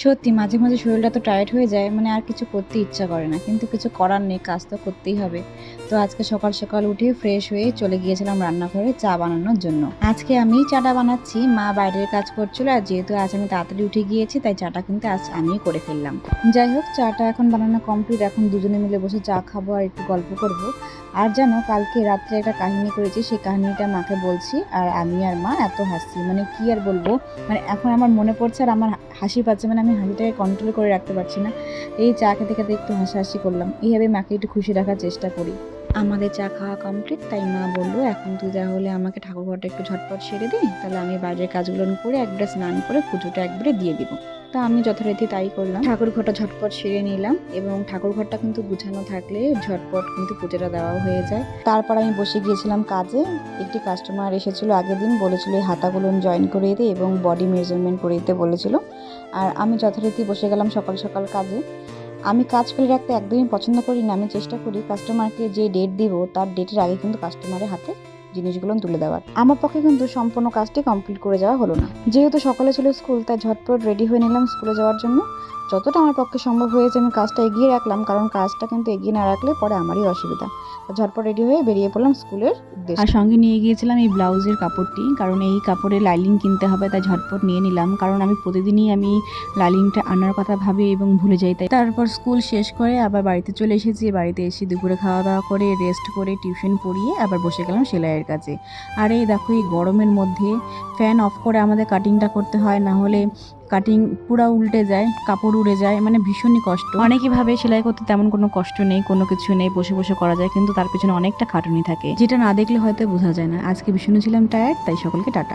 সত্যি মাঝে মাঝে শরীরটা তো টায়ার্ড হয়ে যায়, মানে আর কিছু করতে ইচ্ছা করে না, কিন্তু কিছু করার নেই, কাজ তো করতেই হবে। তো আজকে সকাল সকাল উঠে ফ্রেশ হয়ে চলে গিয়েছিলাম রান্নাঘরে চা বানানোর জন্য। আজকে আমি চাটা বানাচ্ছি, মা বাইরের কাজ করছিল, আর যেহেতু আজ আমি তাড়াতাড়ি উঠে গিয়েছি তাই চাটা কিন্তু আজ আমিই করে ফেললাম। যাই হোক, চাটা এখন বানানো কমপ্লিট, এখন দুজনে মিলে বসে চা খাবো আর একটু গল্প করব। আর জানো, কালকে রাত্রে একটা কাহিনী করেছি, সেই কাহিনীটা মাকে বলছি, আর আমি আর মা এত হাসি, মানে কি আর বলবো, মানে এখন আমার মনে পড়ছে আর আমার হাসি পাচ্ছে, মানে আমি হাসিটাকে কন্ট্রোল করে রাখতে পারছি না। এই চা খেতে খেতে একটু হাসাহাসি করলাম, এইভাবে মাকে একটু খুশি রাখার চেষ্টা করি। আমাদের চা খাওয়া কমপ্লিট, তাই মা বললো এখন তুই তাহলে আমাকে ঠাকুরঘরটা একটু ঝটপট সেরে দিই, তাহলে আমি বাইরের কাজগুলো করে একবারে স্নান করে পুজোটা একবারে দিয়ে দিব। তা আমি যথারীতি তাই করলাম, ঠাকুর ঘরটা ঝটপট সেরে নিলাম, এবং ঠাকুর ঘরটা কিন্তু গুছানো থাকলে ঝটপট কিন্তু পুজোটা দেওয়া হয়ে যায়। তারপর আমি বসে গিয়েছিলাম কাজে। একটি কাস্টমার এসেছিল আগের দিন, বলেছিল এই হাতাগুলো জয়েন করে দিতে এবং বডি মেজারমেন্ট করে দিতে বলেছিল। আর আমি যথারীতি বসে গেলাম সকাল সকাল কাজে। আমি কাজ ফেলে রাখতে একদমই পছন্দ করি না, আমি চেষ্টা করি কাস্টমারকে যে ডেট দিব তার ডেটের আগে কিন্তু কাস্টমারের হাতে জিনিসগুলো তুলে দেওয়ার। আমার পক্ষে কিন্তু সম্পূর্ণ কাজটি কমপ্লিট করে যাওয়া হলো না, যেহেতু সকালে ছিল স্কুল, তাই ঝটপট রেডি হয়ে নিলাম স্কুলে যাওয়ার জন্য। যতটা আমার পক্ষে সম্ভব হয়েছে আমি কাজটা এগিয়ে রাখলাম, কারণ কাজটা কিন্তু এগিয়ে না রাখলে পরে আমারই অসুবিধা। ঝটপট রেডি হয়ে বেরিয়ে পড়লাম স্কুলের উদ্দেশ্যে। আর সঙ্গে নিয়ে গিয়েছিলাম এই ব্লাউজের কাপড়টি, কারণ এই কাপড়ে লাইলিং কিনতে হবে, তাই ঝটপট নিয়ে নিলাম, কারণ আমি প্রতিদিনই আমি লাইলিংটা আনার কথা ভাবি এবং ভুলে যাই। তাই তারপর স্কুল শেষ করে আবার বাড়িতে চলে এসেছি। বাড়িতে এসে দুপুরে খাওয়া দাওয়া করে রেস্ট করে টিউশন পড়িয়ে আবার বসে গেলাম সেলাইয়ের কাজে। আর এই দেখো, এই গরমের মধ্যে ফ্যান অফ করে আমাদের কাটিংটা করতে হয়, না হলে কাটিং পুরা উল্টে যায়, কাপড় উড়ে যায়, মানে ভীষণই কষ্ট। অনেকই ভাবে সেলাই করতে তেমন কোনো কষ্ট নেই, কোনো কিছু নেই, বসে বসে করা যায়, কিন্তু তার পিছনে অনেকটা খাটুনি থাকে, যেটা না দেখলে হয়তো বোঝা যায় না। আজকে ভীষণ ছিলাম টায়ার্ড, তাই সকলকে টাটা।